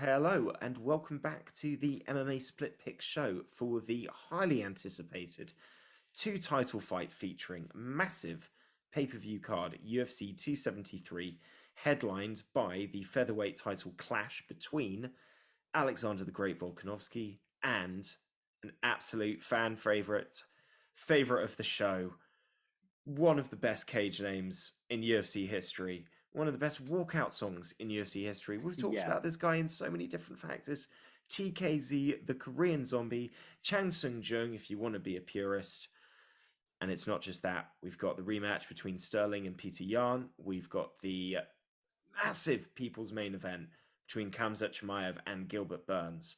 Hello and welcome back to the MMA Split Pick show for the highly anticipated two-title fight featuring massive pay-per-view card UFC 273, headlined by the featherweight title clash between Alexander the Great Volkanovski and an absolute fan favorite of the show, one of the best cage names in UFC history, one of the best walkout songs in UFC history. We've talked about this guy in so many different factors. TKZ, the Korean Zombie, Chang Sung-jung, if you want to be a purist. And it's not just that. We've got the rematch between Sterling and Peter Yan. We've got the massive people's main event between Khamzat Chimaev and Gilbert Burns.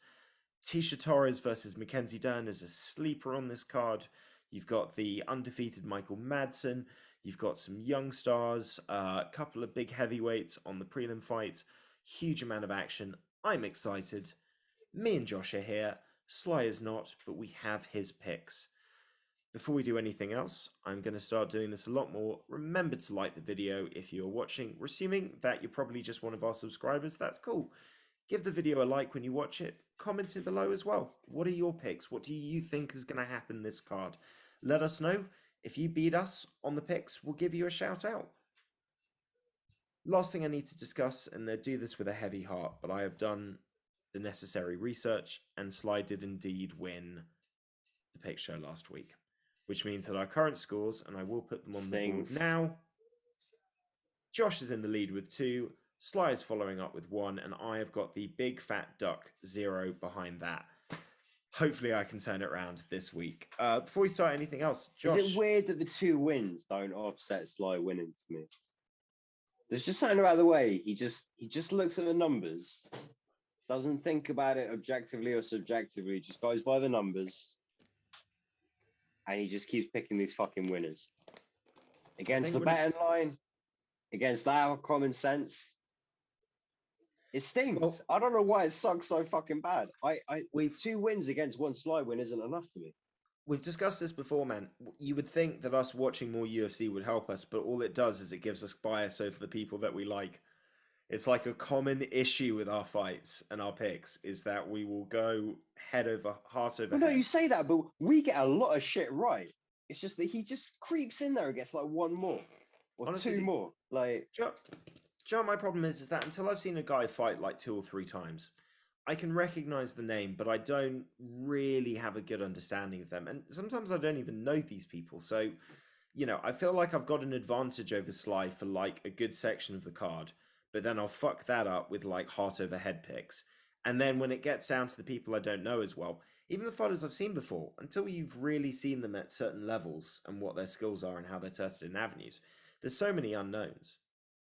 Tasha Torres versus Mackenzie Dunn is a sleeper on this card. You've got the undefeated Michael Madsen. You've got some young stars, a couple of big heavyweights on the prelim fights. Huge amount of action. I'm excited. Me and Josh are here. Sly is not, but we have his picks. Before we do anything else, I'm going to start doing this a lot more. Remember to like the video if you're watching. We're assuming that you're probably just one of our subscribers. That's cool. Give the video a like when you watch it. Comment it below as well. What are your picks? What do you think is going to happen this card? Let us know. If you beat us on the picks, we'll give you a shout out. Last thing I need to discuss, and I do this with a heavy heart, but I have done the necessary research, and Sly did indeed win the pick show last week, which means that our current scores, and I will put them on the board now. Josh is in the lead with 2, Sly is following up with 1, and I have got the big fat duck 0 behind that. Hopefully I can turn it around this week. Before we start anything else, Josh... Is it weird that the 2 wins don't offset Sly winning for me? There's just something about the way he just looks at the numbers, doesn't think about it objectively or subjectively, just goes by the numbers, and he just keeps picking these fucking winners. Against the betting line, against our common sense, it stings. Well, I don't know why it sucks so fucking bad. We've 2 wins against 1 Sly win isn't enough for me. We've discussed this before, man. You would think that us watching more UFC would help us, but all it does is it gives us bias over the people that we like. It's like a common issue with our fights and our picks is that we will go head over heart over head. No, you say that, but we get a lot of shit right. It's just that he just creeps in there and gets like 1 more or honestly, 2 more. Like, John, my problem is that until I've seen a guy fight like 2 or 3 times, I can recognize the name, but I don't really have a good understanding of them. And sometimes I don't even know these people. So, you know, I feel like I've got an advantage over Sly for like a good section of the card, but then I'll fuck that up with like heart over head picks. And then when it gets down to the people I don't know as well, even the fighters I've seen before, until you've really seen them at certain levels and what their skills are and how they're tested in avenues, there's so many unknowns.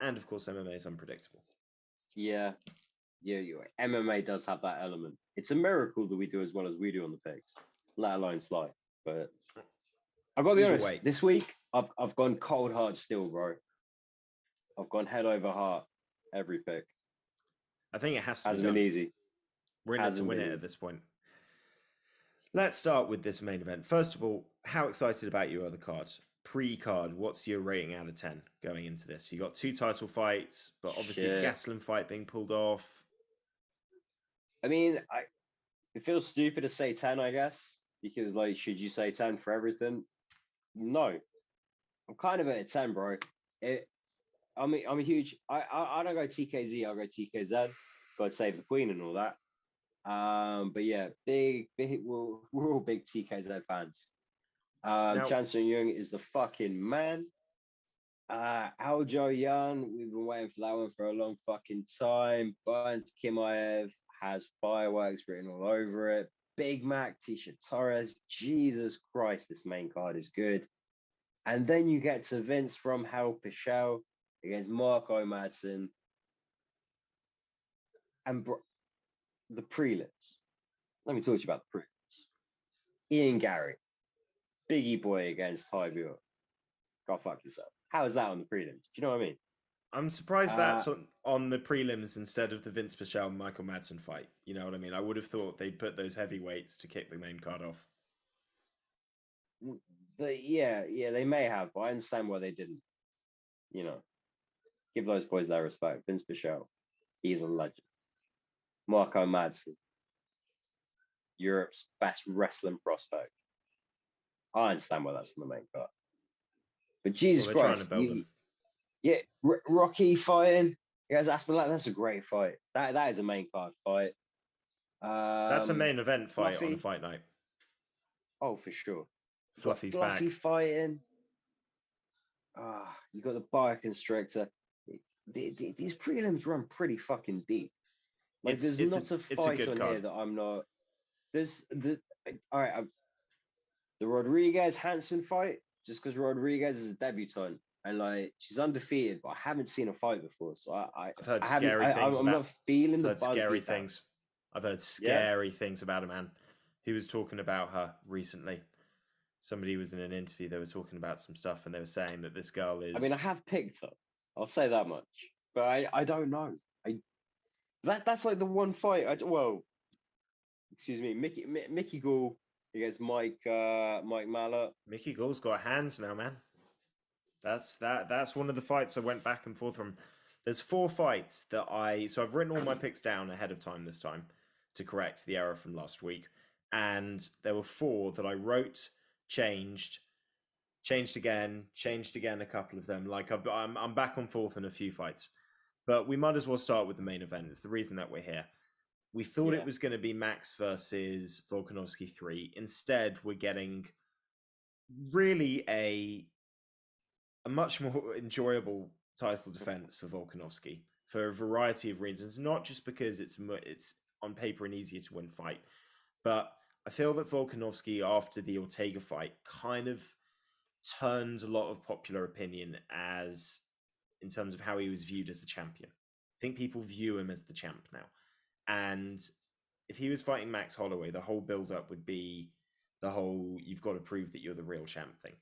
And of course, MMA is unpredictable. Yeah. Yeah, MMA does have that element. It's a miracle that we do as well as we do on the picks, let alone Sly. But I've got to be honest, this week I've gone cold hard still, bro. I've gone head over heart every pick. I think it has to hasn't been easy. We're in it to win it at this point. Let's start with this main event. First of all, how excited about your other card? Pre-card, what's your rating out of 10 going into this? You got 2 title fights, but obviously the Gastelum fight being pulled off. I mean, it feels stupid to say 10, I guess, because like, should you say 10 for everything? No, I'm kind of at a 10, bro. I'm a huge. I don't go TKZ. I'll go TKZ. God save the Queen and all that. But yeah, big. We're all big TKZ fans. Chan Sung-jung is the fucking man. Aljo Young, we've been waiting for that one for a long fucking time. Burns Chimaev has fireworks written all over it. Big Mac, Tasha Torres. Jesus Christ, this main card is good. And then you get to Vince from Hell Pichel against Marco Madsen. And the prelims. Let me talk to you about the prelims. Ian Gary. Biggie Boy against Ty Buell. Go fuck yourself. How is that on the prelims? Do you know what I mean? I'm surprised that's on the prelims instead of the Vince Pichel Michael Madsen fight. You know what I mean? I would have thought they'd put those heavyweights to kick the main card off. Yeah, they may have, but I understand why they didn't. You know, give those boys their respect. Vince Pichel, he's a legend. Marco Madsen, Europe's best wrestling prospect. I understand why that's on the main card. But Jesus Well, they're trying Christ, to build him. yeah, Rocky fighting. Guys, that's a great fight. That is a main card fight. That's a main event fight Fluffy. on a fight night. Oh, for sure. Fluffy's Fluffy back. fighting. You got the bioconstrictor. These prelims run pretty fucking deep. Like, there's not a fight on here that I'm not. There's all right. The Rodriguez Hansen fight, just because Rodriguez is a debutant and like she's undefeated, but I haven't seen a fight before, so I've heard I haven't. scary things. I'm not feeling the buzz. Scary things. I've heard scary things about a man who was talking about her recently. Somebody was in an interview. They were talking about some stuff, and they were saying that this girl is. I mean, I have picked her. I'll say that much, but I don't know. That's like the one fight. Excuse me, Mickey Gall against Mike Mallow. Mickey Gall's got hands now, man. That's one of the fights I went back and forth from. There's 4 fights that so I've written all my picks down ahead of time this time to correct the error from last week, and there were 4 that I wrote, changed again, a couple of them. Like I'm back and forth in a few fights, but we might as well start with the main event. It's the reason that we're here. We thought it was going to be Max versus Volkanovski 3. Instead, we're getting really a much more enjoyable title defense for Volkanovski for a variety of reasons, not just because it's on paper an easier to win fight, but I feel that Volkanovski after the Ortega fight kind of turned a lot of popular opinion as in terms of how he was viewed as the champion. I think people view him as the champ now. And if he was fighting Max Holloway, the whole build-up would be the whole you've got to prove that you're the real champ thing.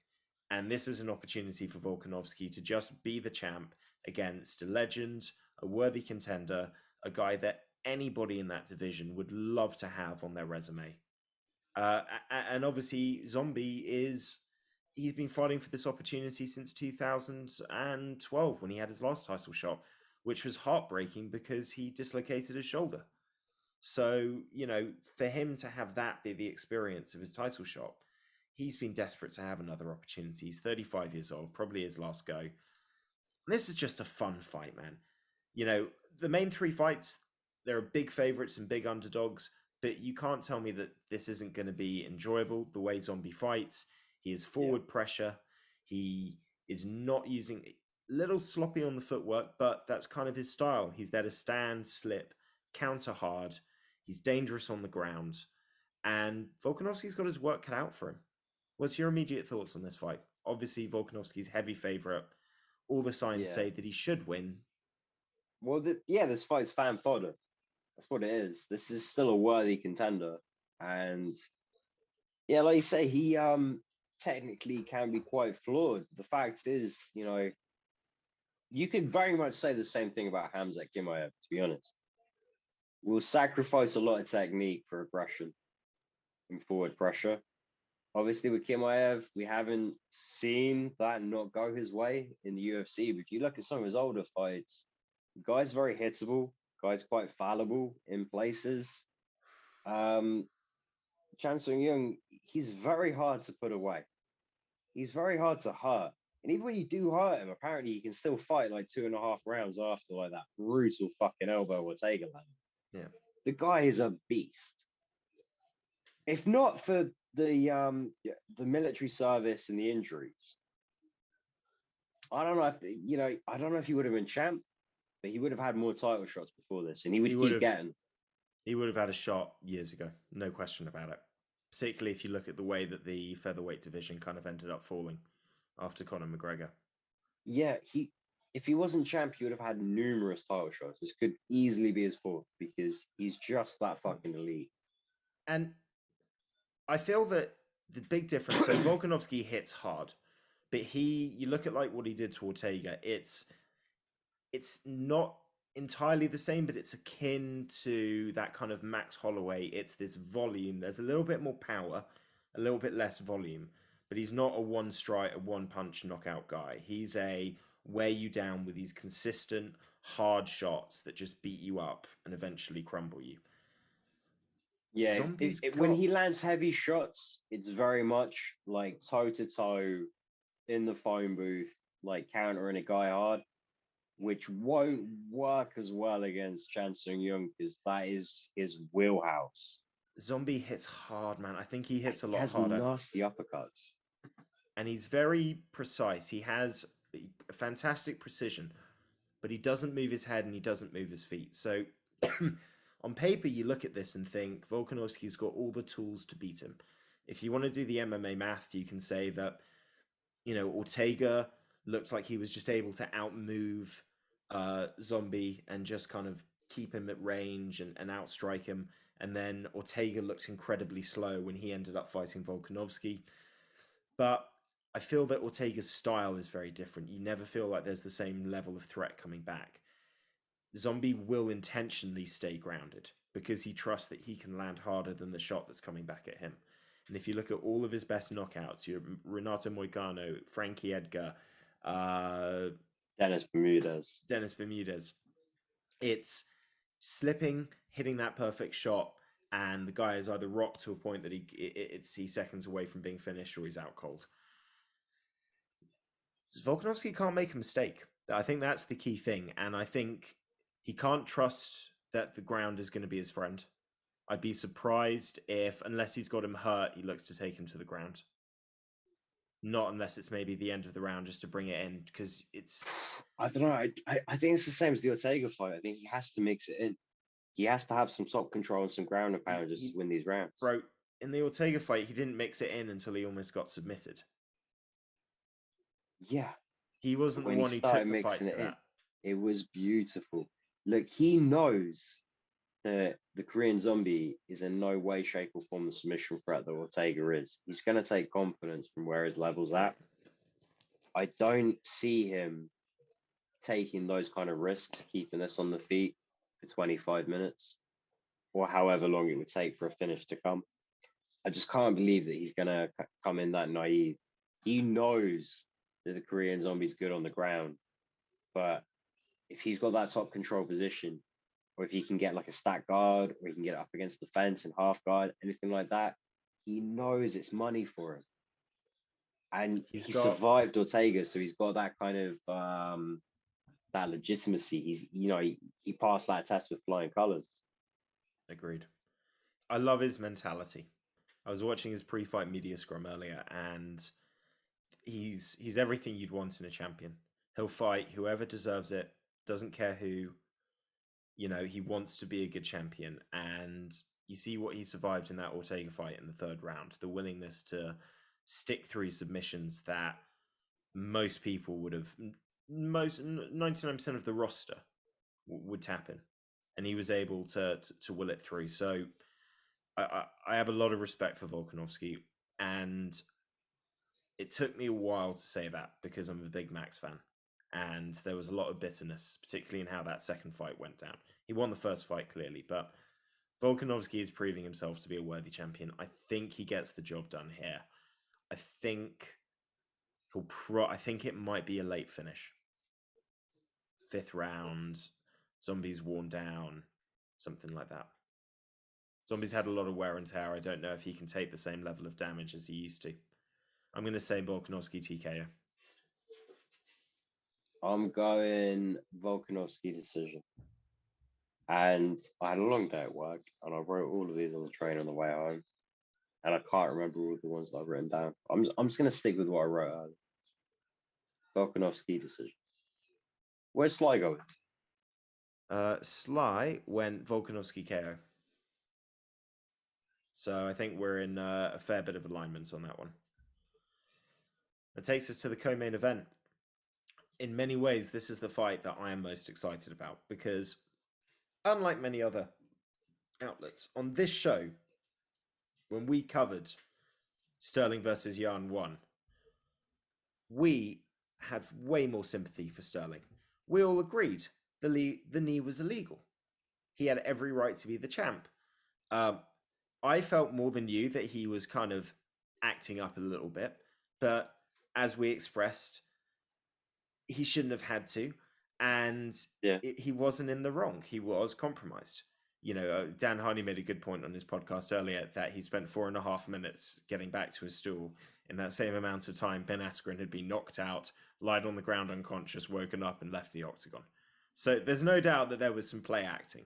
And this is an opportunity for Volkanovski to just be the champ against a legend, a worthy contender, a guy that anybody in that division would love to have on their resume. And obviously, he's been fighting for this opportunity since 2012 when he had his last title shot, which was heartbreaking because he dislocated his shoulder. So, for him to have that be the experience of his title shot, he's been desperate to have another opportunity. He's 35 years old, probably his last go. And this is just a fun fight, man. The main 3 fights, there are big favorites and big underdogs, but you can't tell me that this isn't going to be enjoyable. The way Zombie fights, he is forward pressure. He is not using little sloppy on the footwork, but that's kind of his style. He's there to stand, slip, counter hard. He's dangerous on the ground. And Volkanovski's got his work cut out for him. What's your immediate thoughts on this fight? Obviously, Volkanovski's heavy favorite. All the signs say that he should win. Well, this fight's fan fodder. That's what it is. This is still a worthy contender. And yeah, like you say, he technically can be quite flawed. The fact is, you could very much say the same thing about Hamzat Chimaev, to be honest. We'll sacrifice a lot of technique for aggression and forward pressure. Obviously, with Chimaev, we haven't seen that not go his way in the UFC. But if you look at some of his older fights, the guy's very hittable. The guy's quite fallible in places. Chan Sung Young, he's very hard to put away. He's very hard to hurt. And even when you do hurt him, apparently he can still fight like 2.5 rounds after like that brutal fucking elbow Ortega landed. Yeah. The guy is a beast. If not for the military service and the injuries, I don't know if he would have been champ, but he would have had more title shots before this, and he would keep getting. He would have had a shot years ago, no question about it. Particularly if you look at the way that the featherweight division kind of ended up falling after Conor McGregor. Yeah, if he wasn't champ, he would have had numerous title shots. This could easily be his 4th because he's just that fucking elite. And I feel that the big difference, so Volkanovski hits hard, but you look at like what he did to Ortega, it's not entirely the same, but it's akin to that kind of Max Holloway. It's this volume. There's a little bit more power, a little bit less volume, but he's not a one punch knockout guy. He's a wear you down with these consistent hard shots that just beat you up and eventually crumble you. Yeah, Zombie's when got he lands heavy shots, it's very much like toe to toe in the phone booth, like countering a guy hard, which won't work as well against Chan Sung Young because that is his wheelhouse. Zombie hits hard, man. I think he hits a He lot has harder. nasty uppercuts. And he's very precise. He has fantastic precision, but he doesn't move his head and he doesn't move his feet. So on paper, you look at this and think Volkanovski's got all the tools to beat him. If you want to do the MMA math, you can say that, Ortega looked like he was just able to outmove Zombie and just kind of keep him at range and outstrike him. And then Ortega looked incredibly slow when he ended up fighting Volkanovski. But I feel that Ortega's style is very different. You never feel like there's the same level of threat coming back. Zombie will intentionally stay grounded because he trusts that he can land harder than the shot that's coming back at him. And if you look at all of his best knockouts, your Renato Moicano, Frankie Edgar, Dennis Bermudez, it's slipping, hitting that perfect shot, and the guy is either rocked to a point that he's seconds away from being finished or he's out cold. Volkanovski can't make a mistake. I think that's the key thing. And I think he can't trust that the ground is going to be his friend. I'd be surprised if, unless he's got him hurt, he looks to take him to the ground. Not unless it's maybe the end of the round just to bring it in, because it's... I don't know. I think it's the same as the Ortega fight. I think he has to mix it in. He has to have some top control and some ground and pound just to win these rounds. Bro, in the Ortega fight, he didn't mix it in until he almost got submitted. Yeah. He wasn't the one who took the fight to that. It was beautiful. Look, he knows that the Korean Zombie is in no way, shape, or form the submission threat that Ortega is. He's going to take confidence from where his level's at. I don't see him taking those kind of risks, keeping us on the feet for 25 minutes or however long it would take for a finish to come. I just can't believe that he's going to come in that naive. He knows that the Korean Zombie's good on the ground, but if he's got that top control position, or if he can get like a stack guard, or he can get up against the fence and half guard, anything like that, he knows it's money for him. And he survived Ortega, so he's got that kind of that legitimacy. He passed that test with flying colors. Agreed. I love his mentality. I was watching his pre-fight media scrum earlier, and he's everything you'd want in a champion. He'll fight whoever deserves it, doesn't care who. He wants to be a good champion, and you see what he survived in that Ortega fight in the third round. The willingness to stick through submissions that most people would have, 99% of the roster would tap in, and he was able to will it through. So I have a lot of respect for Volkanovski, and it took me a while to say that because I'm a big Max fan. And there was a lot of bitterness, particularly in how that second fight went down. He won the first fight clearly, but Volkanovski is proving himself to be a worthy champion. I think he gets the job done here. I think I think it might be a late finish. 5th round, Zombie's worn down, something like that. Zombie's had a lot of wear and tear. I don't know if he can take the same level of damage as he used to. I'm going to say Volkanovski TKO. I'm going Volkanovski decision. And I had a long day at work, and I wrote all of these on the train on the way home. And I can't remember all the ones that I've written down. I'm just going to stick with what I wrote earlier. Volkanovski decision. Where's Sly going? Sly went Volkanovski KO. So I think we're in a fair bit of alignment on that one. That takes us to the co-main event. In many ways, this is the fight that I am most excited about because, unlike many other outlets, on this show, when we covered Sterling versus Jan 1, we had way more sympathy for Sterling. We all agreed the knee was illegal. He had every right to be the champ. I felt more than you that he was kind of acting up a little bit, but as we expressed, he shouldn't have had to, and he wasn't in the wrong. He was compromised. Dan Harney made a good point on his podcast earlier that he spent 4.5 minutes getting back to his stool. In that same amount of time, Ben Askren had been knocked out, lied on the ground unconscious, woken up, and left the octagon. So there's no doubt that there was some play acting,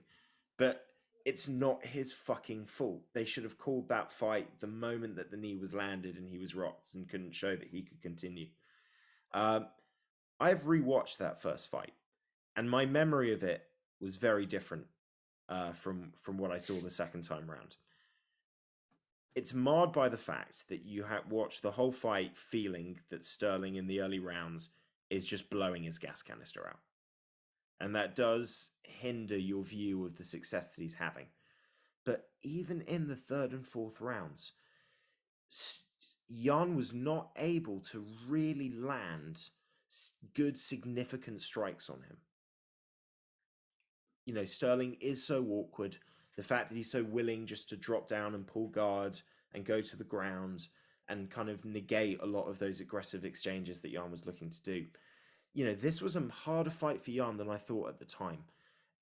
but it's not his fucking fault. They should have called that fight the moment that the knee was landed and he was rocked and couldn't show that he could continue. I've rewatched that first fight, and my memory of it was very different from what I saw the second time round. It's marred by the fact that you have watched the whole fight feeling that Sterling in the early rounds is just blowing his gas canister out. And that does hinder your view of the success that he's having. But even in the third and fourth rounds, Jan was not able to really land good, significant strikes on him. Sterling is so awkward. The fact that he's so willing just to drop down and pull guard and go to the ground and kind of negate a lot of those aggressive exchanges that Jan was looking to do. This was a harder fight for Jan than I thought at the time.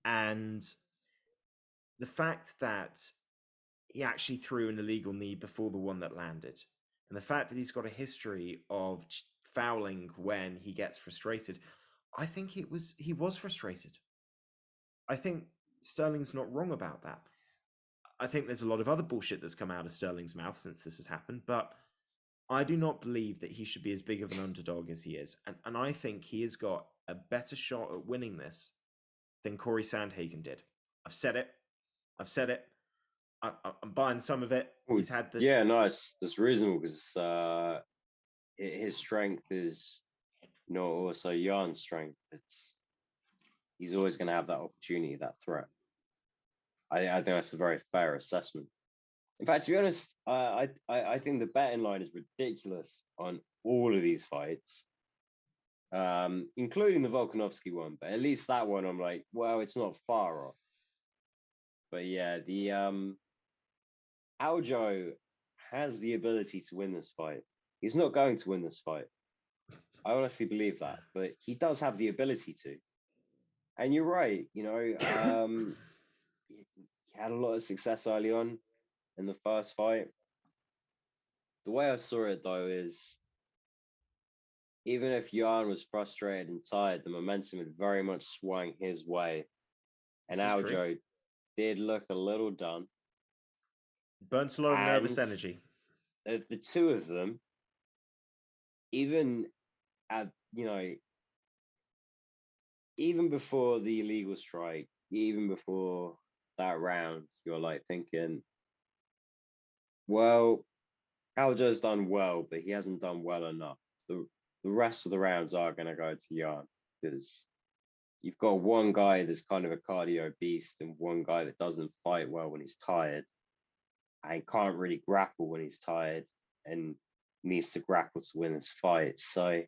And the fact that he actually threw an illegal knee before the one that landed, and the fact that he's got a history of fouling when he gets frustrated, I think he was frustrated. I think Sterling's not wrong about that. I think there's a lot of other bullshit that's come out of Sterling's mouth since this has happened, but I do not believe that he should be as big of an underdog as he is. And I think he has got a better shot at winning this than Corey Sandhagen did. I've said it. I'm buying some of it. He's had the... Yeah, no, that's reasonable because his strength is not also Jan's strength. He's always going to have that opportunity, that threat. I think that's a very fair assessment. In fact, to be honest, I think the betting line is ridiculous on all of these fights, including the Volkanovski one. But at least that one, I'm like, well, it's not far off. But yeah, the Aljo has the ability to win this fight. He's not going to win this fight. I honestly believe that, but he does have the ability to. And you're right, he had a lot of success early on in the first fight. The way I saw it, though, is even if Jan was frustrated and tired, the momentum had very much swung his way. And Aljo did look a little done. Burnt a lot of nervous energy. The two of them, even even before the illegal strike, even before that round, you're like thinking, well, Aljo's done well, but he hasn't done well enough. The rest of the rounds are going to go to Jan because you've got one guy that's kind of a cardio beast and one guy that doesn't fight well when he's tired and can't really grapple when he's tired and needs to grapple to win his fight. So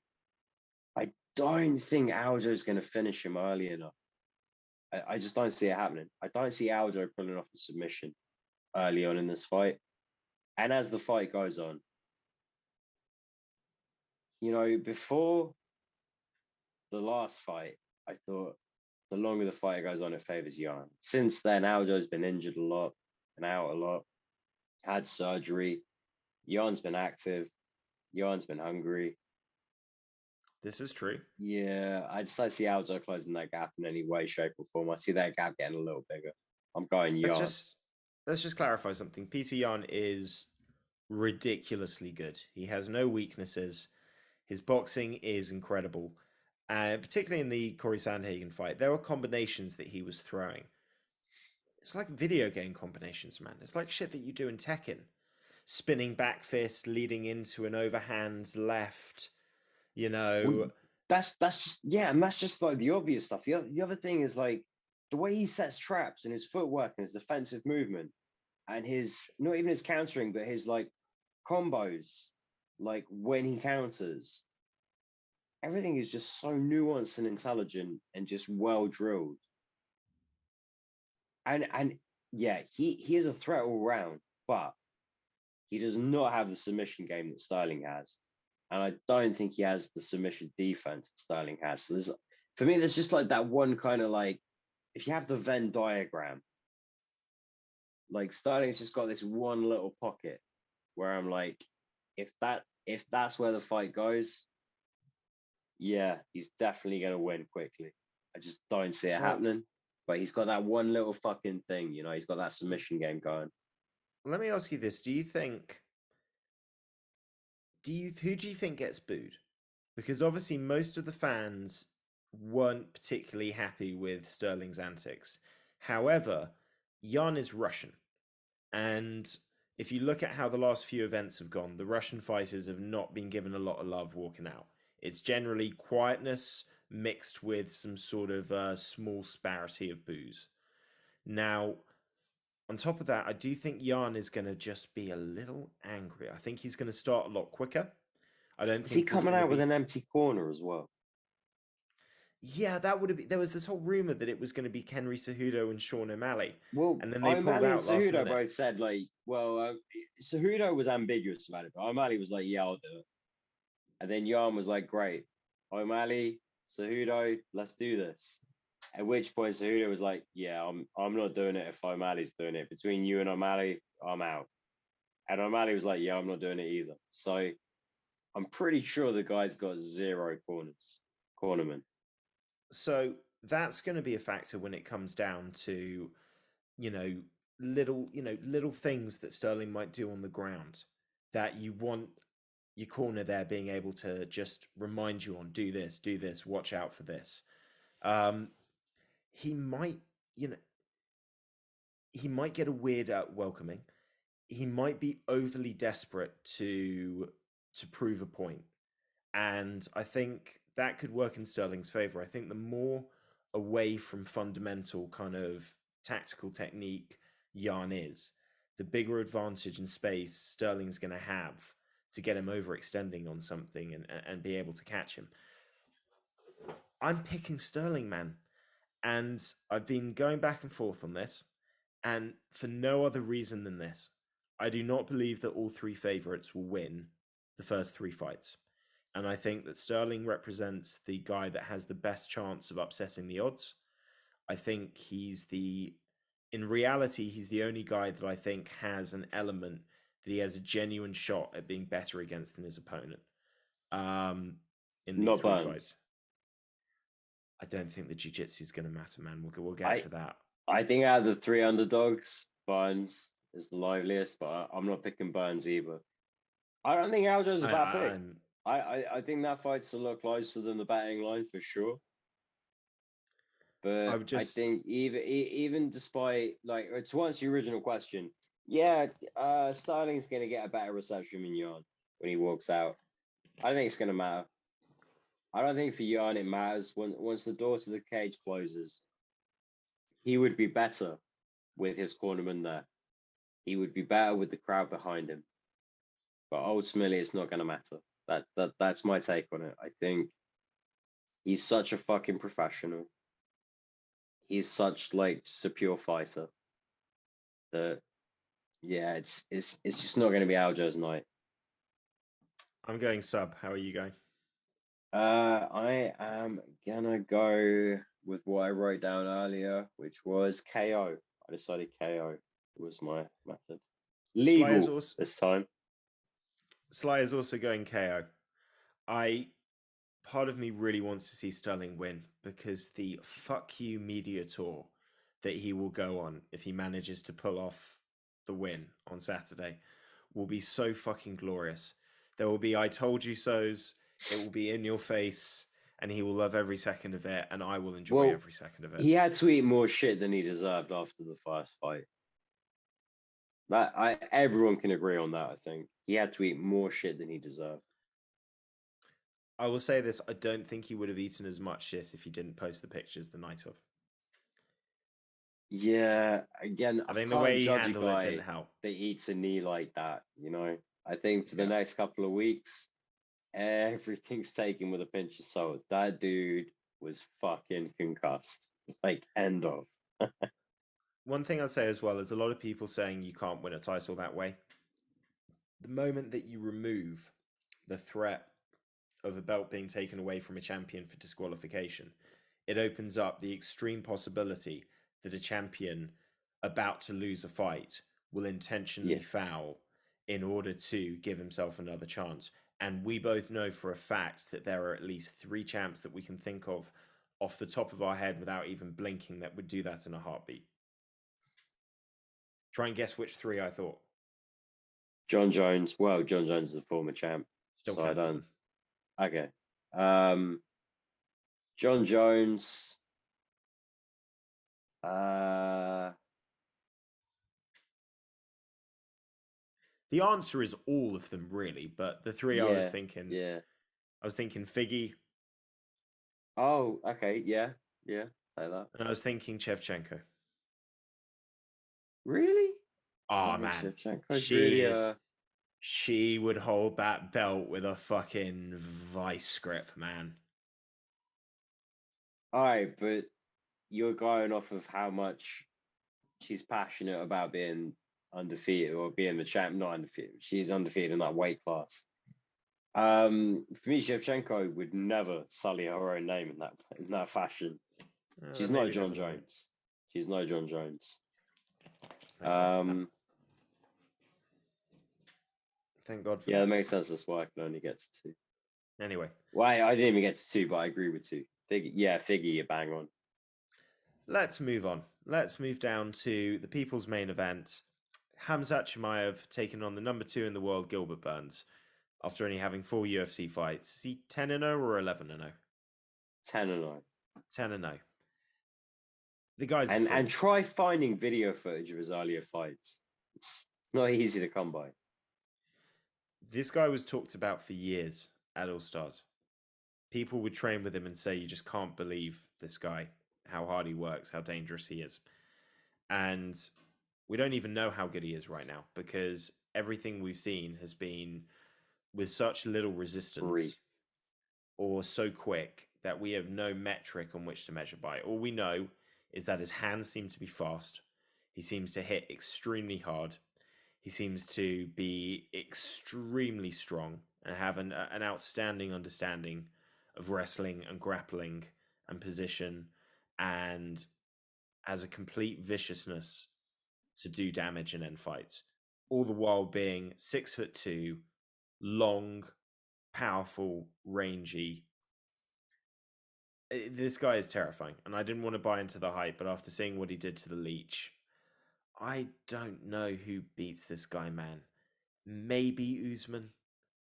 I don't think Aljo's going to finish him early enough. I just don't see it happening. I don't see Aljo pulling off the submission early on in this fight. And as the fight goes on, before the last fight, I thought the longer the fight goes on, it favors Jan. Since then, Aljo's been injured a lot and out a lot, had surgery. Jan's been active. Jan's been hungry. This is true. Yeah, I just don't see Aljo closing that gap in any way, shape, or form. I see that gap getting a little bigger. I'm going Jan. Let's just clarify something. Peter Jan is ridiculously good. He has no weaknesses. His boxing is incredible. Particularly in the Corey Sandhagen fight, there were combinations that he was throwing. It's like video game combinations, man. It's like shit that you do in Tekken. Spinning back fist, leading into an overhand left, That's just, yeah, and that's just like the obvious stuff. The other thing is like the way he sets traps and his footwork and his defensive movement and his, not even his countering, but his like combos, like when he counters. Everything is just so nuanced and intelligent and just well drilled. And yeah, he is a threat all round, but he does not have the submission game that Sterling has. And I don't think he has the submission defense that Sterling has. So for me, there's just like that one kind of like, if you have the Venn diagram like Sterling's just got this one little pocket where I'm like, if that's where the fight goes, yeah, he's definitely gonna win quickly. I just don't see it Well, happening. But he's got that one little fucking thing, you know, he's got that submission game going. let me ask you this: who do you think gets booed? Because obviously most of the fans weren't particularly happy with Sterling's antics. However, Jan is Russian, and if you look at how the last few events have gone, the Russian fighters have not been given a lot of love walking out. It's generally quietness mixed with some sort of small sparity of booze. Now, on top of that, I do think Jan is going to just be a little angry. I think he's going to start a lot quicker. I don't Is he think there's coming going to out with be. an empty corner as well? Yeah, that would have been. There was this whole rumor that it was going to be Henry Cejudo and Sean O'Malley, Well, and then they pulled O'Malley and out last Cejudo minute. both said like, well, Cejudo was ambiguous about it, but O'Malley was like, yeah, I'll do it. And then Jan was like, great, O'Malley, Cejudo, let's do this. At which point Cejudo was like, yeah, I'm not doing it if O'Malley's doing it. Between you and O'Malley, I'm out. And O'Malley was like, yeah, I'm not doing it either. So I'm pretty sure the guy's got zero cornermen. So that's going to be a factor when it comes down to, you know, little things that Sterling might do on the ground that you want your corner there being able to just remind you on do this, watch out for this. Um, he might, you know, he might get a weird welcoming. He might be overly desperate to prove a point. And I think that could work in Sterling's favor. I think the more away from fundamental kind of tactical technique Jan is, the bigger advantage in space Sterling's going to have to get him overextending on something and be able to catch him. I'm picking Sterling, man. And I've been going back and forth on this. And for no other reason than this, I do not believe that all three favorites will win the first three fights. And I think that Sterling represents the guy that has the best chance of upsetting the odds. I think in reality, he's the only guy that I think has an element that he has a genuine shot at being better against than his opponent in these Not three Burns. fights. I don't think the jiu-jitsu is going to matter, man. We'll get I to that. I think out of the three underdogs, Burns is the liveliest, but I'm not picking Burns either. I don't think Aljo's a bad pick. I'm I think that fight's a lot closer than the batting line for sure. I But would I just think even despite like to answer your original question, yeah, Sterling's gonna get a better reception than Jan when he walks out. I don't think it's gonna matter. I don't think for Jan it matters once the door to the cage closes. He would be better with his cornerman there. He would be better with the crowd behind him. But ultimately, it's not gonna matter. That's my take on it. I think he's such a fucking professional. He's such like just a pure fighter that yeah, it's just not gonna be Aljo's night. I'm going sub. How are you going? I am gonna go with what I wrote down earlier, which was KO. I decided KO was my method. Sly is Legal also this time. Sly is also going KO. I Part of me really wants to see Sterling win because the fuck you media tour that he will go on if he manages to pull off the win on Saturday will be so fucking glorious. There will be I told you so's, it will be in your face, and he will love every second of it, and I will enjoy Well, every second of it. he had to eat more shit than he deserved after the first fight. That I everyone can agree on that. I think he had to eat more shit than he deserved. I will say this, I don't think he would have eaten as much shit if he didn't post the pictures the night of. Yeah, again, I I think the can't way he judge a handled it guy didn't help. that eats a knee like that. You know, I think for the Yeah. next couple of weeks, everything's taken with a pinch of salt. That dude was fucking concussed. Like end of. One thing I'd say as well is a lot of people saying you can't win a title that way. The moment that you remove the threat of a belt being taken away from a champion for disqualification, it opens up the extreme possibility that a champion about to lose a fight will intentionally foul in order to give himself another chance. And we both know for a fact that there are at least 3 champs that we can think of off the top of our head without even blinking that would do that in a heartbeat. Try and guess which 3 I thought. John Jones. Well, John Jones is a former champ. Still so I cancel don't. them. Okay. John Jones. The answer is all of them, really, but the 3 I was thinking. Yeah. I was thinking Figgy. Oh, okay. Yeah. Say that. And I was thinking Shevchenko. Really? Oh, man. Shevchenko's She really is. She would hold that belt with a fucking vice grip, man. All right, but you're going off of how much she's passionate about being undefeated or being the champ, not undefeated. She's undefeated in that weight class. For me, Shevchenko would never sully her own name in that fashion. She's not John Jones. She's no John Jones. Thank God for that makes sense. That's why I can only get to 2. Anyway. Well, I didn't even get to 2, but I agree with 2. Figgy, you bang on. Let's move on. Let's move down to the people's main event. Khamzat Chimaev taking on the number 2 in the world, Gilbert Burns, after only having 4 UFC fights. Is he 10-0 or 11-0? 10-0. 10-0. The guy's and try finding video footage of his earlier fights. It's not easy to come by. This guy was talked about for years at All Stars. People would train with him and say, you just can't believe this guy, how hard he works, how dangerous he is. And we don't even know how good he is right now because everything we've seen has been with such little resistance or so quick that we have no metric on which to measure by. All we know is that his hands seem to be fast. He seems to hit extremely hard. He seems to be extremely strong and have an outstanding understanding of wrestling and grappling and position, and has a complete viciousness to do damage and end fights, all the while being 6'2", long, powerful, rangy. This guy is terrifying, and I didn't want to buy into the hype, but after seeing what he did to the Leech, I don't know who beats this guy, man. Maybe Usman.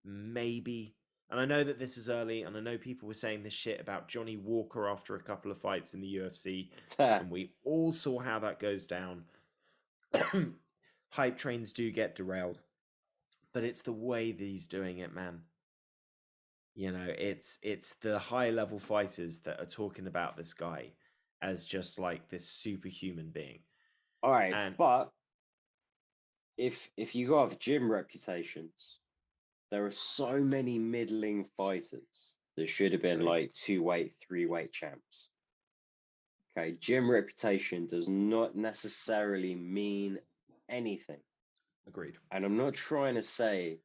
Maybe. And I know that this is early, and I know people were saying this shit about Johnny Walker after a couple of fights in the UFC, and we all saw how that goes down. Hype trains do get derailed, but it's the way that he's doing it, man. You know, it's the high-level fighters that are talking about this guy as just like this superhuman being. All right, but if you go off gym reputations, there are so many middling fighters that should have been like 2-weight, 3-weight champs. Okay, gym reputation does not necessarily mean anything. Agreed. And I'm not trying to say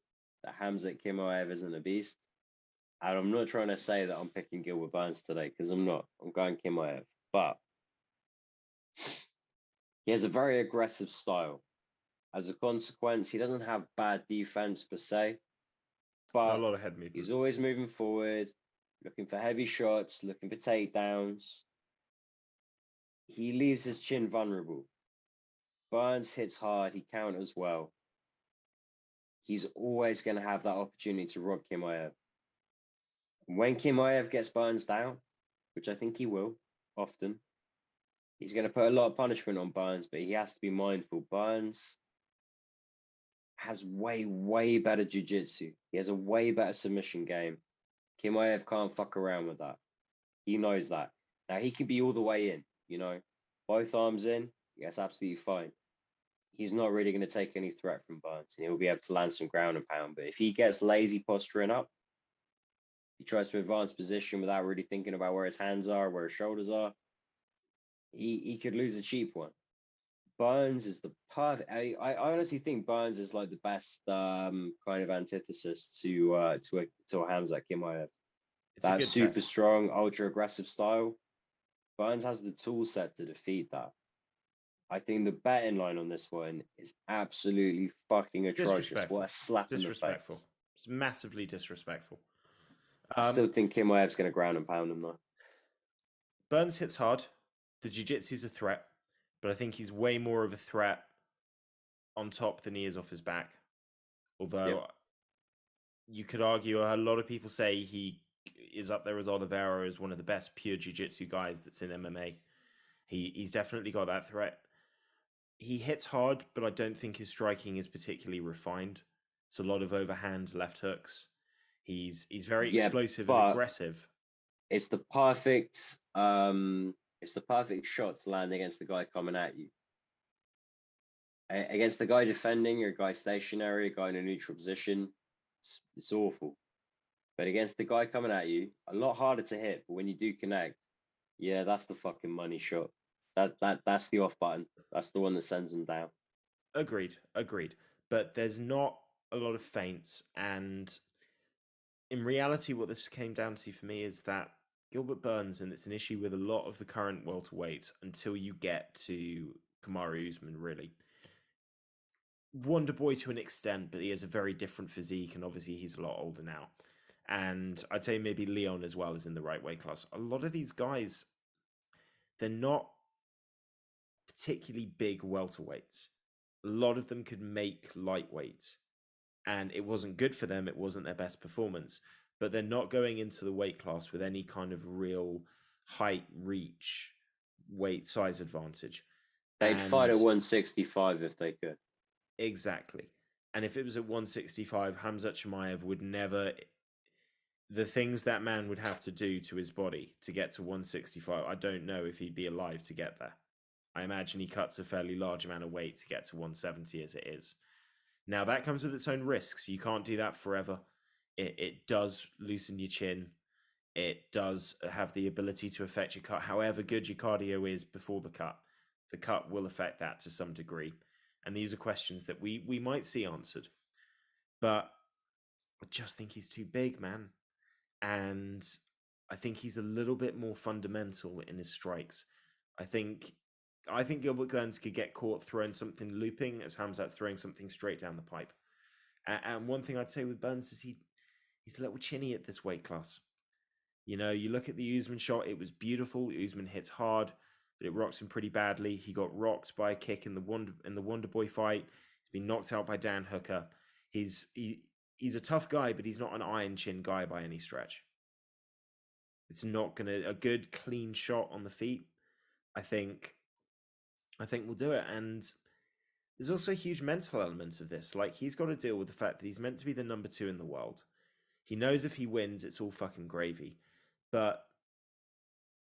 that Khamzat Chimaev isn't a beast. And I'm not trying to say that I'm picking Gilbert Burns today, because I'm not. I'm going Chimaev. But he has a very aggressive style. As a consequence, he doesn't have bad defense per se. But a lot of head movement. He's always moving forward, looking for heavy shots, looking for takedowns. He leaves his chin vulnerable. Burns hits hard, he counters well. He's always going to have that opportunity to rock Chimaev. When Chimaev gets Burns down, which I think he will often, he's going to put a lot of punishment on Burns, but he has to be mindful. Burns has way, way better jiu-jitsu. He has a way better submission game. Chimaev can't fuck around with that. He knows that. Now, he can be all the way in, you know, both arms in, that's absolutely fine. He's not really going to take any threat from Burns, and he'll be able to land some ground and pound. But if he gets lazy posturing up, he tries to advance position without really thinking about where his hands are, where his shoulders are, he could lose a cheap one. Burns is the perfect. I honestly think Burns is like the best kind of antithesis to a Khamzat Chimaev. That super strong, ultra aggressive style. Burns has the tool set to defeat that. I think the betting line on this one is absolutely fucking It's atrocious. What disrespectful. a It's slap in the disrespectful. face. It's massively disrespectful. I still think Chimaev's going to ground and pound him though. Burns hits hard. The jiu-jitsu's a threat, but I think he's way more of a threat on top than he is off his back. Although you could argue, a lot of people say he is up there with Oliveira as one of the best pure jiu-jitsu guys that's in MMA. He's definitely got that threat. He hits hard, but I don't think his striking is particularly refined. It's a lot of overhand left hooks. He's very explosive and but aggressive. It's the perfect shot to land against the guy coming at you. Against the guy defending, or a guy stationary, a guy in a neutral position, it's awful. But against the guy coming at you, a lot harder to hit. But when you do connect, yeah, that's the fucking money shot. That's the off button. That's the one that sends them down. Agreed. But there's not a lot of feints, and in reality, what this came down to for me is that Gilbert Burns, and it's an issue with a lot of the current welterweights until you get to Kamaru Usman, really. Wonder Boy to an extent, but he has a very different physique, and obviously he's a lot older now. And I'd say maybe Leon as well is in the right weight class. A lot of these guys, they're not particularly big welterweights. A lot of them could make lightweight, and it wasn't good for them. It wasn't their best performance, but they're not going into the weight class with any kind of real height, reach, weight, size advantage. They'd fight at And 165 if they could. exactly. And if it was at 165, Hamzat Chimaev would never. The things that man would have to do to his body to get to 165, I don't know if he'd be alive to get there. I imagine he cuts a fairly large amount of weight to get to 170 as it is. Now, that comes with its own risks. You can't do that forever. It does loosen your chin. It does have the ability to affect your cut. However good your cardio is before the cut will affect that to some degree. And these are questions that we might see answered. But I just think he's too big, man. And I think he's a little bit more fundamental in his strikes. I think Gilbert Burns could get caught throwing something looping as Hamzat's throwing something straight down the pipe. And one thing I'd say with Burns is he's a little chinny at this weight class. You know, you look at the Usman shot; it was beautiful. Usman hits hard, but it rocks him pretty badly. He got rocked by a kick in the Wonder Boy fight. He's been knocked out by Dan Hooker. He's a tough guy, but he's not an iron chin guy by any stretch. It's not a good clean shot on the feet. I think we'll do it. And there's also a huge mental element of this. Like, he's got to deal with the fact that he's meant to be the number 2 in the world. He knows if he wins, it's all fucking gravy. But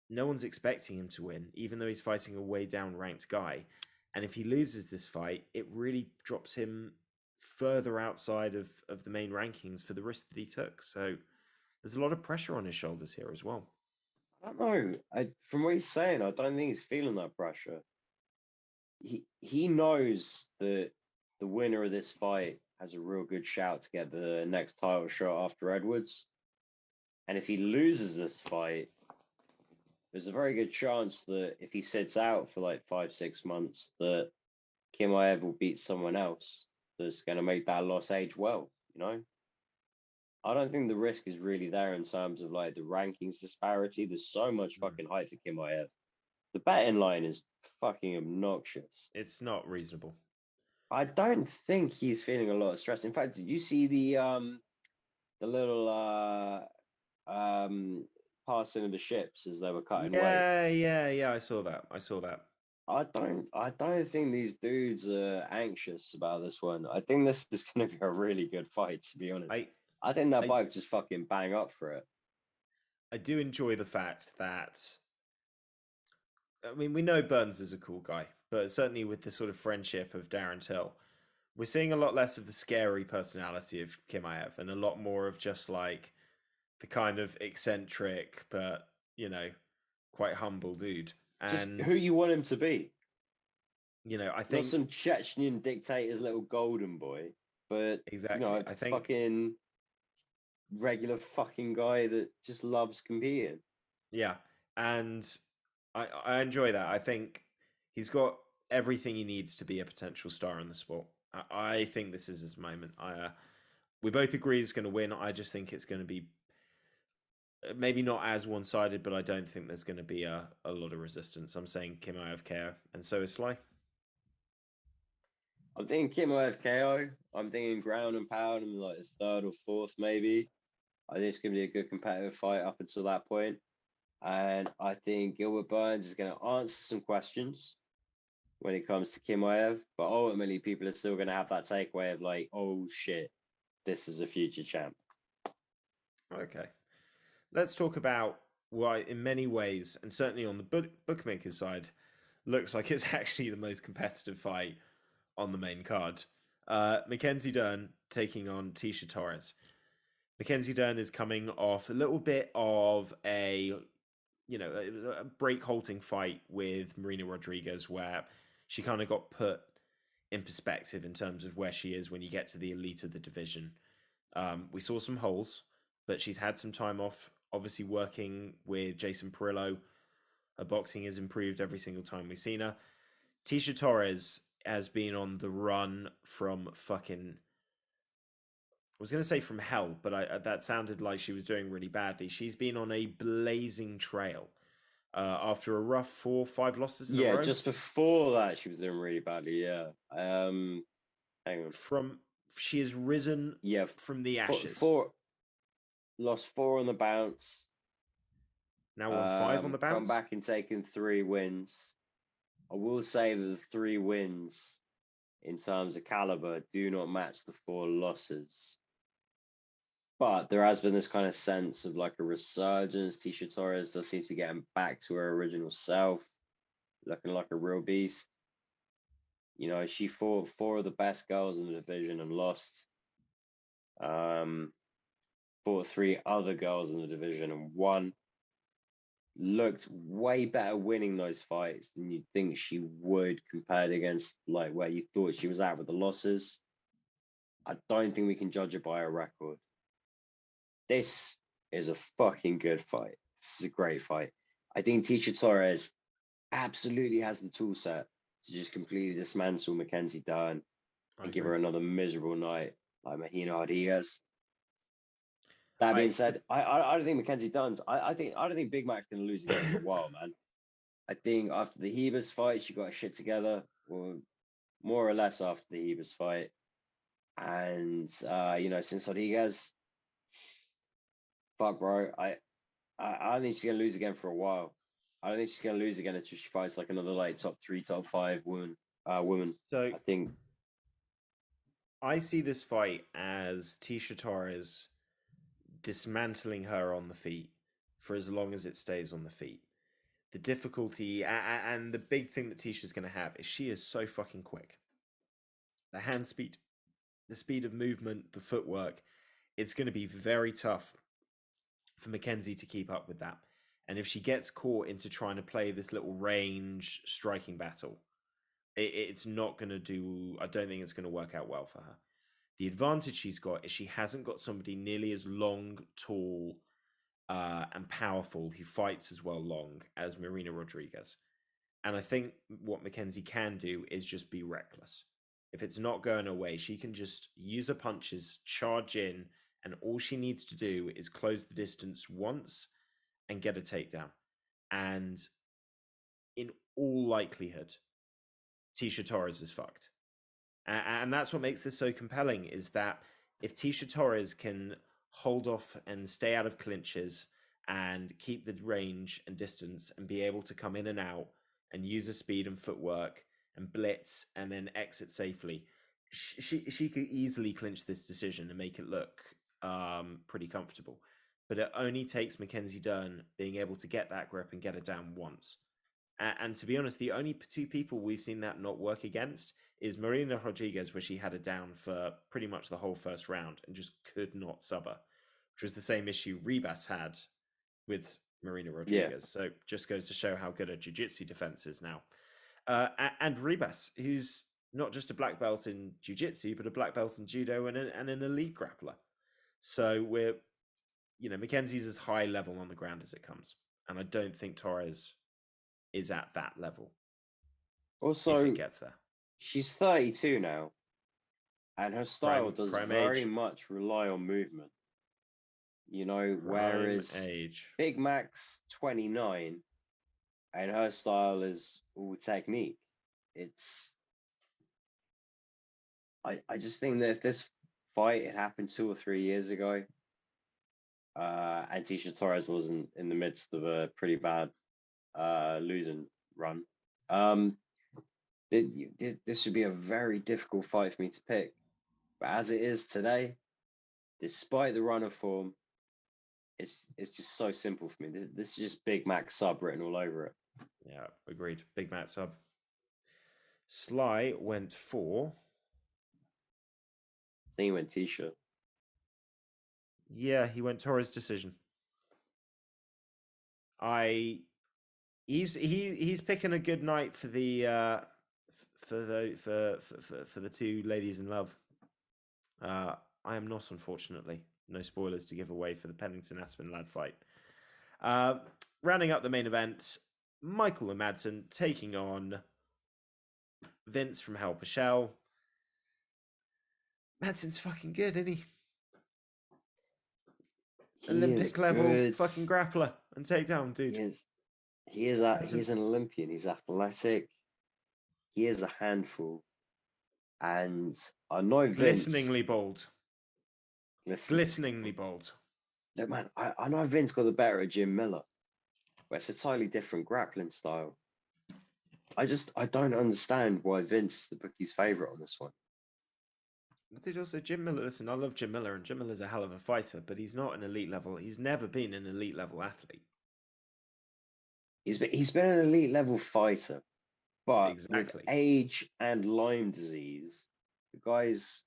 no one's expecting him to win, even though he's fighting a way down ranked guy. And if he loses this fight, it really drops him further outside of the main rankings for the risk that he took. So there's a lot of pressure on his shoulders here as well. I don't know. From what he's saying, I don't think he's feeling that pressure. He knows that the winner of this fight has a real good shout to get the next title shot after Edwards. And if he loses this fight, there's a very good chance that if he sits out for like 5-6 months, that Chimaev will beat someone else that's going to make that loss age well, you know? I don't think the risk is really there in terms of like the rankings disparity. There's so much fucking hype for Chimaev. The betting line is fucking obnoxious. It's not reasonable. I don't think he's feeling a lot of stress. In fact, did you see the little passing of the ships as they were cutting weight? Yeah. I saw that. I don't think these dudes are anxious about this one. I think this is going to be a really good fight, to be honest. I think they're I both just fucking bang up for it. I do enjoy the fact that, I mean, we know Burns is a cool guy, but certainly with the sort of friendship of Darren Till, we're seeing a lot less of the scary personality of Chimaev and a lot more of just like the kind of eccentric but, you know, quite humble dude. Just And, who you want him to be. you know, I Not think some Chechnyan dictator's little golden boy, but exactly. a I think fucking regular fucking guy that just loves competing. yeah, and I enjoy that. I think he's got everything he needs to be a potential star in the sport. I think this is his moment. We both agree he's going to win. I just think it's going to be maybe not as one-sided, but I don't think there's going to be a lot of resistance. I'm saying Chimaev KO, and so is Sly. I'm thinking Chimaev KO. I'm thinking ground and pound in like the third or fourth, maybe. I think it's going to be a good competitive fight up until that point. And I think Gilbert Burns is going to answer some questions when it comes to Chimaev, but ultimately people are still going to have that takeaway of like, oh shit, this is a future champ. Okay. Let's talk about why, in many ways, and certainly on the bookmaker side, looks like it's actually the most competitive fight on the main card. Mackenzie Dunn taking on Tasha Torres. Mackenzie Dunn is coming off a little bit of a break halting fight with Marina Rodriguez, where she kind of got put in perspective in terms of where she is when you get to the elite of the division. We saw some holes, but she's had some time off, obviously working with Jason Perillo. Her boxing has improved every single time we've seen her. Tasha Torres has been on the run from fucking... I was going to say from hell, but that sounded like she was doing really badly. She's been on a blazing trail after a rough 4 or 5 losses in a row. Yeah, just before that, she was doing really badly. Yeah. Hang on. She has risen from the ashes. Lost 4 on the bounce. Now on 5 on the bounce. Come back and taken 3 wins. I will say that the 3 wins, in terms of caliber, do not match the 4 losses. But there has been this kind of sense of like a resurgence. Tasha Torres does seem to be getting back to her original self, looking like a real beast. You know, she fought 4 of the best girls in the division and lost. Fought 3 other girls in the division and won. Looked way better winning those fights than you'd think she would compared against like where you thought she was at with the losses. I don't think we can judge her by her record. This is a fucking good fight. This is a great fight. I think Tasha Torres absolutely has the tool set to just completely dismantle Mackenzie Dunn and give her another miserable night like Mahina Rodriguez. That being said, I don't think Mackenzie Dunn's. I don't think Big Mac's gonna lose again for a while, man. I think after the Hebers fight, she got her shit together, or more or less after the Hebers fight, and since Rodriguez, fuck, bro, I don't think she's gonna lose again for a while. I don't think she's gonna lose again until she fights like another like top 3, top 5 woman. So I think I see this fight as Tasha Torres dismantling her on the feet for as long as it stays on the feet. The difficulty and the big thing that Tasha's going to have is she is so fucking quick. The hand speed, the speed of movement, the footwork, it's going to be very tough for Mackenzie to keep up with that. And if she gets caught into trying to play this little range striking battle, it's not going to do... I don't think it's going to work out well for her. The advantage she's got is she hasn't got somebody nearly as long, tall, and powerful who fights as well long as Marina Rodriguez. And I think what Mackenzie can do is just be reckless. If it's not going away, she can just use her punches, charge in, and all she needs to do is close the distance once and get a takedown. And in all likelihood, Tasha Torres is fucked. And that's what makes this so compelling, is that if Tasha Torres can hold off and stay out of clinches and keep the range and distance and be able to come in and out and use her speed and footwork and blitz and then exit safely, she could easily clinch this decision and make it look pretty comfortable. But it only takes Mackenzie Dunn being able to get that grip and get it down once. And to be honest, the only 2 people we've seen that not work against is Marina Rodriguez, where she had it down for pretty much the whole first round and just could not sub her, which was the same issue Ribas had with Marina Rodriguez. Yeah. So just goes to show how good a jiu-jitsu defense is now. And Ribas, who's not just a black belt in jiu-jitsu, but a black belt in judo and an elite grappler. So Mackenzie's as high level on the ground as it comes. And I don't think Torres is at that level. Also, if it gets there. she's 32 now, and her style does Prime very age. much rely on movement. Prime Whereas age. Big Mac's 29, and her style is all technique. It's I just think that if this fight had happened 2 or 3 years ago, and Tasha Torres wasn't in the midst of a pretty bad losing run, um, this would be a very difficult fight for me to pick. But as it is today, despite the run of form, it's just so simple for me. This is just Big Mac sub written all over it. Yeah, agreed. Big Mac sub. Sly went for. I think he went T-shirt. Yeah, he went Torres decision. He's picking a good night for the for the two ladies in love. I am not, unfortunately. No spoilers to give away for the Pennington Aspen lad fight. Rounding up the main event, Michael and Madsen taking on Vince from Hell Pichel. Madsen's fucking good, isn't he? Olympic level good. fucking grappler and takedown, dude. He is an Olympian. He's athletic. He is a handful. And I know glisteningly bold. Glisteningly bold. Look, man, I know Vince got the better of Jim Miller, but it's a totally different grappling style. I don't understand why Vince is the bookie's favourite on this one. But also Jim Miller. Listen, I love Jim Miller, and Jim Miller's a hell of a fighter, but he's not an elite level. He's never been an elite level athlete. He's been an elite level fighter, but exactly. With age and Lyme disease, the guy's,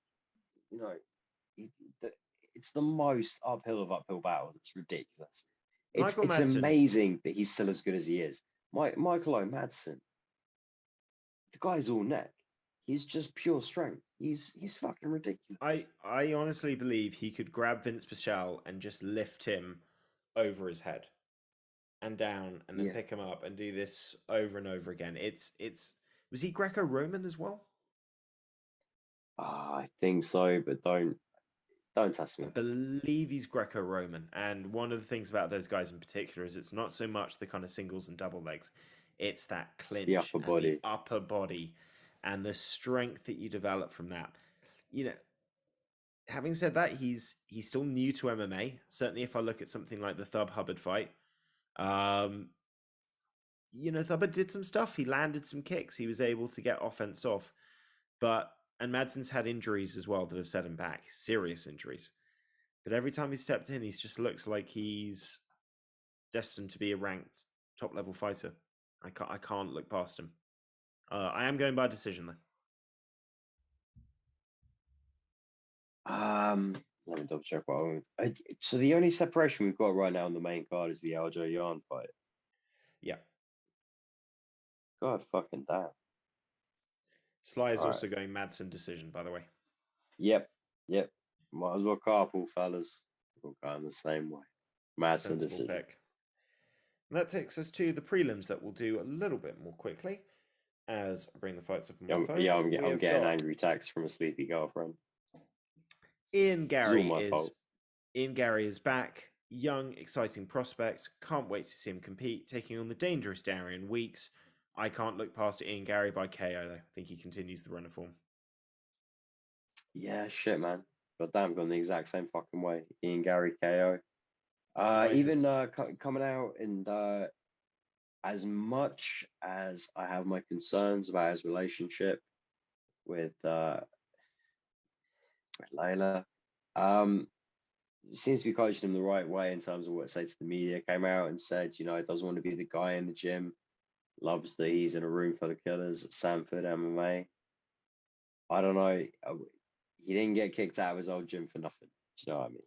it's the most uphill of uphill battles. It's ridiculous. It's amazing that he's still as good as he is. Michael O'Madsen, the guy's all neck. He's just pure strength. He's fucking ridiculous. I honestly believe he could grab Vince Pichel and just lift him over his head and down and then pick him up and do this over and over again. Was he Greco-Roman as well? I think so, but don't test me. I believe he's Greco-Roman, and one of the things about those guys in particular is it's not so much the kind of singles and double legs, it's that clinch, the upper body, and the strength that you develop from that. Having said that, he's still new to MMA. Certainly, if I look at something like the Thub Hubbard fight, Hubbard did some stuff. He landed some kicks. He was able to get offense off, and Madsen's had injuries as well that have set him back, serious injuries. But every time he stepped in, he just looks like he's destined to be a ranked top-level fighter. I can't look past him. I am going by decision, though. Let me double check so the only separation we've got right now on the main card is the Aljo Yarn fight. Yeah. God fucking damn. Sly is also going Madsen decision, by the way. Yep. Might as well carpool, fellas. We'll go in the same way. Madsen decision. Pick. And that takes us to the prelims that we'll do a little bit more quickly as I bring the fights up on my phone. Yeah, I'm getting an angry text from a sleepy girlfriend. Ian Gary is back. Young, exciting prospect. Can't wait to see him compete, taking on the dangerous Darian Weeks. I can't look past Ian Gary by KO, though. I think he continues the run of form. Yeah, shit, man. God damn, gone the exact same fucking way. Ian Gary KO. Coming out and as much as I have my concerns about his relationship with Layla, seems to be coaching him the right way in terms of what say to the media. Came out and said, doesn't want to be the guy in the gym. Loves that he's in a room full of killers at Sanford MMA. I don't know. He didn't get kicked out of his old gym for nothing. Do you know what I mean?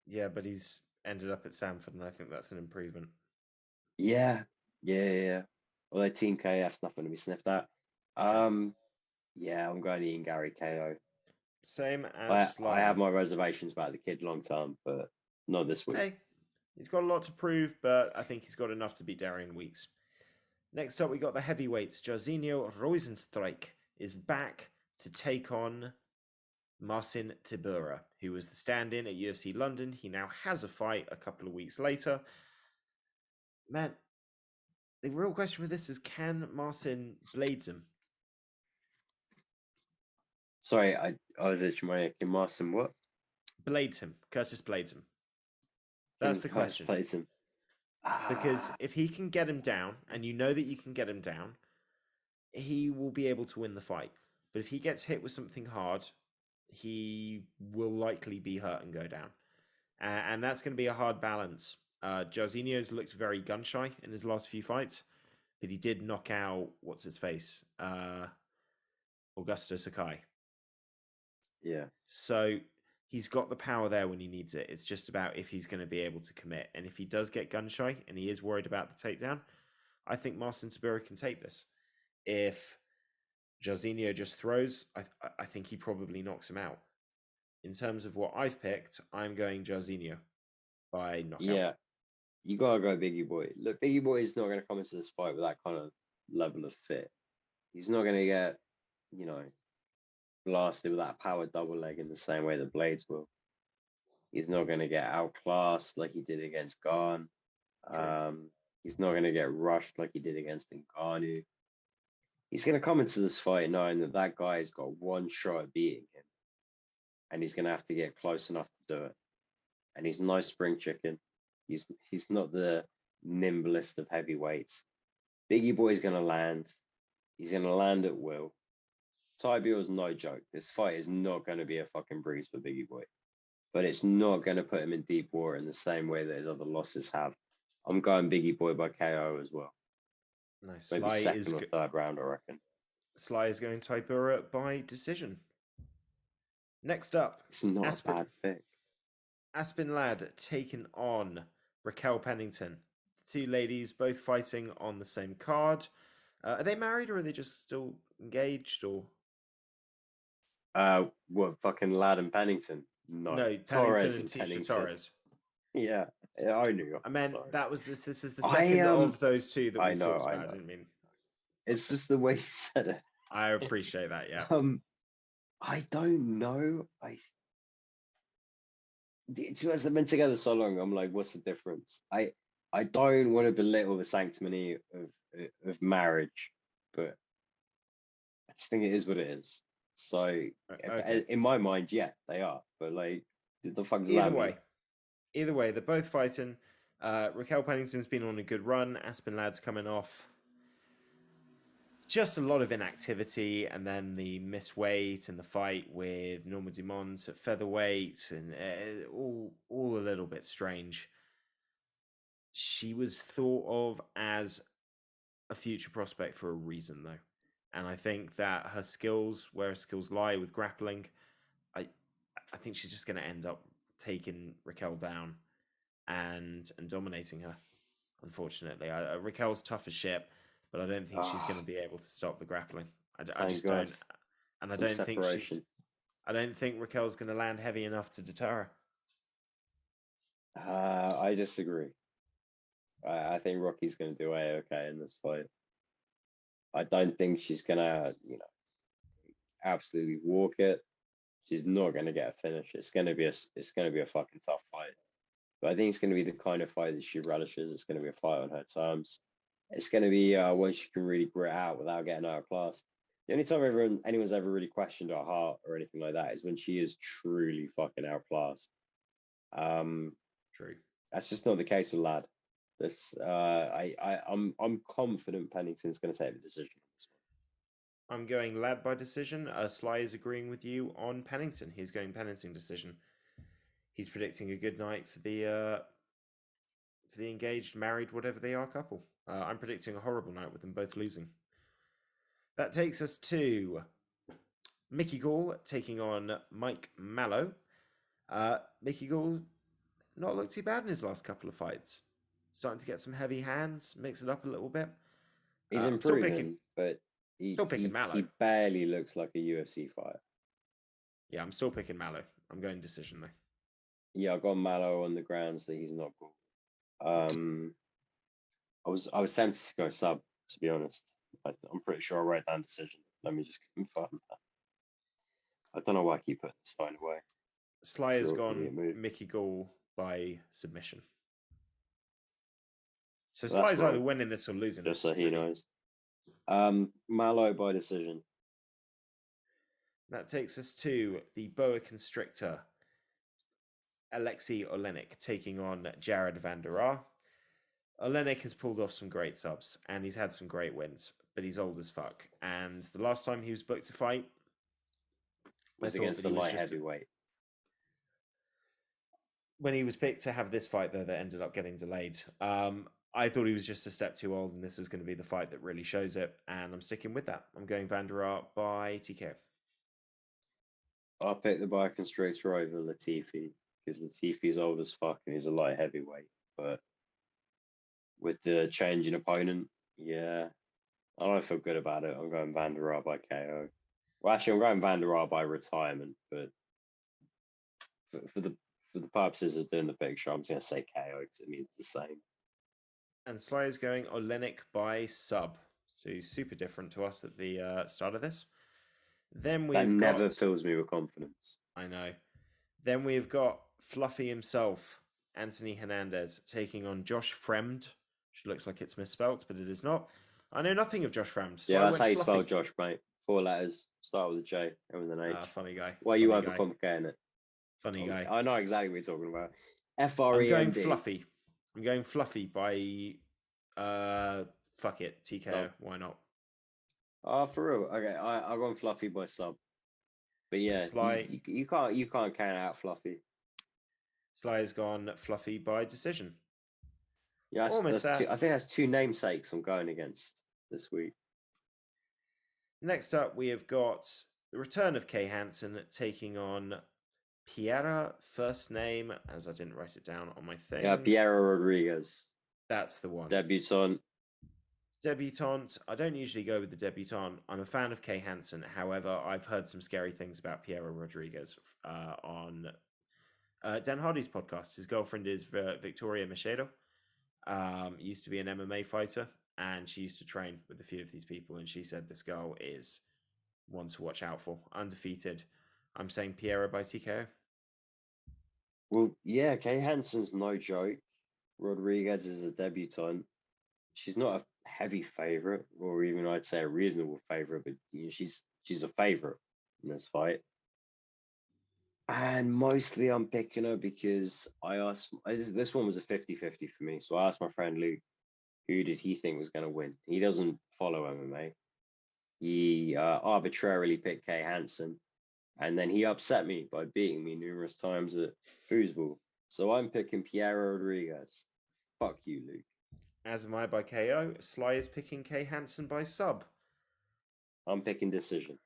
Yeah, but he's ended up at Sanford, and I think that's an improvement. Yeah. Although Team KF, nothing to be sniffed at. Yeah, I'm going Ian Gary KO. Same as I have my reservations about the kid long term, but not this week. Hey, he's got a lot to prove, but I think he's got enough to beat Darian Weeks. Next up, we got the heavyweights. Jairzinho Rozenstruik is back to take on Marcin Tybura, who was the stand-in at UFC London. He now has a fight a couple of weeks later. Man, the real question with this is, can Marcin blades him? Sorry, I was actually can Marcin what? Blades him. Curtis blades him. That's the question. Blades him. Because if he can get him down, and you know that you can get him down, he will be able to win the fight. But if he gets hit with something hard, he will likely be hurt and go down. And that's going to be a hard balance. Jairzinho's looked very gun-shy in his last few fights, but he did knock out, what's his face? Augusto Sakai. Yeah. So he's got the power there when he needs it. It's just about if he's going to be able to commit. And if he does get gun-shy and he is worried about the takedown, I think Marcin Tybura can take this. If Jairzinho just throws, I think he probably knocks him out. In terms of what I've picked, I'm going Jairzinho by knockout. Yeah, you gotta go Biggie Boy. Look, Biggie Boy is not gonna come into this fight with that kind of level of fit. He's not gonna get, blasted with that power double leg in the same way that Blades will. He's not gonna get outclassed like he did against Gall. He's not gonna get rushed like he did against Ngannou. He's gonna come into this fight knowing that that guy's got one shot at beating him, and he's gonna have to get close enough to do it. And he's no spring chicken. He's not the nimblest of heavyweights. Biggie Boy's gonna land. He's gonna land at will. Tybur's no joke. This fight is not gonna be a fucking breeze for Biggie Boy, but it's not gonna put him in deep water in the same way that his other losses have. I'm going Biggie Boy by KO as well. Nice. Maybe second or third round, I reckon. Sly is going Tybura by decision. Next up, it's not a bad pick. Aspen Ladd taking on Raquel Pennington. The two ladies both fighting on the same card. Are they married or are they just still engaged or? What, fucking Ladd and Pennington? No, Torres and Tasha Torres. Yeah, I knew. I meant that was this. This is the second of those two that we thought about. I didn't mean. It's just the way you said it. I appreciate that. Yeah. I don't know. The two guys have been together so long. I'm like, what's the difference? I don't want to belittle the sanctimony of marriage, but I just think it is what it is. So okay. In my mind, yeah, they are. But like, the fuck does that mean? Either way, they're both fighting. Raquel Pennington's been on a good run. Aspen Ladd's coming off just a lot of inactivity, and then the miss weight and the fight with Norma Dumont at featherweight, and all a little bit strange. She was thought of as a future prospect for a reason, though, and I think that her skills, where her skills lie with grappling, I think she's just going to end up taking Raquel down and dominating her. Unfortunately, Raquel's tough as shit. But I don't think she's going to be able to stop the grappling. I just don't, and I don't think Raquel's going to land heavy enough to deter her. I disagree. I think Rocky's going to do okay in this fight. I don't think she's going to, absolutely walk it. She's not going to get a finish. It's going to be a fucking tough fight. But I think it's going to be the kind of fight that she relishes. It's going to be a fight on her terms. It's going to be one she can really grit out without getting outclassed. The only time anyone's ever really questioned her heart or anything like that is when she is truly fucking outclassed. True. That's just not the case with Ladd. I'm confident Pennington's going to take the decision on this one. I'm going Ladd by decision. Sly is agreeing with you on Pennington. He's going Pennington decision. He's predicting a good night for the engaged, married, whatever they are couple. I'm predicting a horrible night with them both losing. That takes us to Mickey Gall taking on Mike Mallow. Mickey Gall not looked too bad in his last couple of fights. Starting to get some heavy hands, mix it up a little bit. He's improving, but he barely looks like a UFC fighter. Yeah, I'm still picking Mallow. I'm going decision though. Yeah, I got Mallow on the grounds that he's not good. I was tempted to go sub, to be honest. I'm pretty sure I wrote down decision. Let me just confirm that. I don't know why I keep putting this fight away. Sly has gone Mickey Gall by submission. So Sly's either winning this or losing this. Just so he knows. Mallow by decision. That takes us to the boa constrictor, Alexei Olenek, taking on Jared van der Aar. Olenek has pulled off some great subs, and he's had some great wins, but he's old as fuck. And the last time he was booked to fight was against the light heavyweight. When he was picked to have this fight, though, that ended up getting delayed. I thought he was just a step too old, and this is going to be the fight that really shows it, and I'm sticking with that. I'm going van der Aar by TKO. I'll pick the boa constrictor over Latifi, because Latifi's old as fuck, and he's a light heavyweight, but with the change in opponent, yeah, I don't feel good about it. I'm going van der Aar by KO. Well, actually, I'm going van der Aar by retirement, but for the purposes of doing the picture, I'm just going to say KO because it means the same. And Sly is going Olenek by sub. So he's super different to us at the start of this. Then we've never fills me with confidence. I know. Then we've got Fluffy himself, Anthony Hernandez, taking on Josh Fremd, which looks like it's misspelt, but it is not. I know nothing of Josh Fremd. So yeah, that's how you spell Josh, mate. 4 letters, start with a J, end with an H. Funny guy. Why are you overcomplicating it? Funny guy. I know exactly what you're talking about. Fremd. I'm going Fluffy. I'm going Fluffy by fuck it, TKO. No. Why not? Oh, for real? Okay, I'll go Fluffy by sub. But yeah, Sly, you can't count out Fluffy. Sly has gone Fluffy by decision. Yeah, I think that's 2 namesakes I'm going against this week. Next up, we have got the return of Kay Hansen taking on Piera, first name, as I didn't write it down on my thing. Yeah, Piera Rodriguez. That's the one. Debutant. I don't usually go with the debutant. I'm a fan of Kay Hansen. However, I've heard some scary things about Piera Rodriguez on Dan Hardy's podcast. His girlfriend is Victoria Machado. Used to be an MMA fighter, and she used to train with a few of these people, and she said this girl is one to watch out for. Undefeated. I'm saying Piera by TKO. Well, yeah, Kay Hansen's no joke. Rodriguez is a debutant. She's not a heavy favorite, or even I'd say a reasonable favorite, but she's a favorite in this fight. And mostly I'm picking her because this one was a 50-50 for me. So I asked my friend Luke, who did he think was going to win? He doesn't follow MMA. He arbitrarily picked Kay Hansen, and then he upset me by beating me numerous times at foosball. So I'm picking Piera Rodriguez. Fuck you, Luke. As am I by KO. Sly is picking Kay Hansen by sub. I'm picking decision.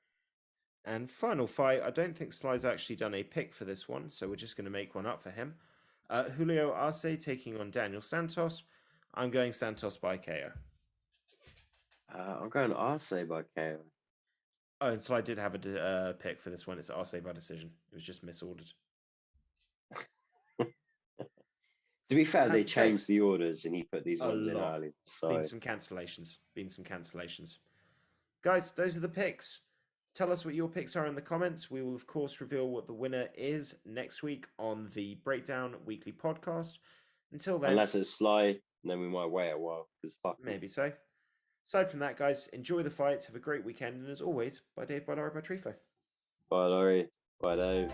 And final fight, I don't think Sly's actually done a pick for this one, so we're just going to make one up for him. Julio Arce taking on Daniel Santos. I'm going Santos by KO. I'm going Arce by KO. Oh, and Sly did have a pick for this one. It's Arce by decision. It was just misordered. To be fair, they changed the orders and he put these ones in early. So. Been some cancellations. Guys, those are the picks. Tell us what your picks are in the comments. We will, of course, reveal what the winner is next week on the Breakdown Weekly podcast. Until then... Unless it's Sly, then we might wait a while. Maybe so. Aside from that, guys, enjoy the fights. Have a great weekend. And as always, by Dave, by Laurie, by Trifo. Bye, Laurie. Bye, Dave.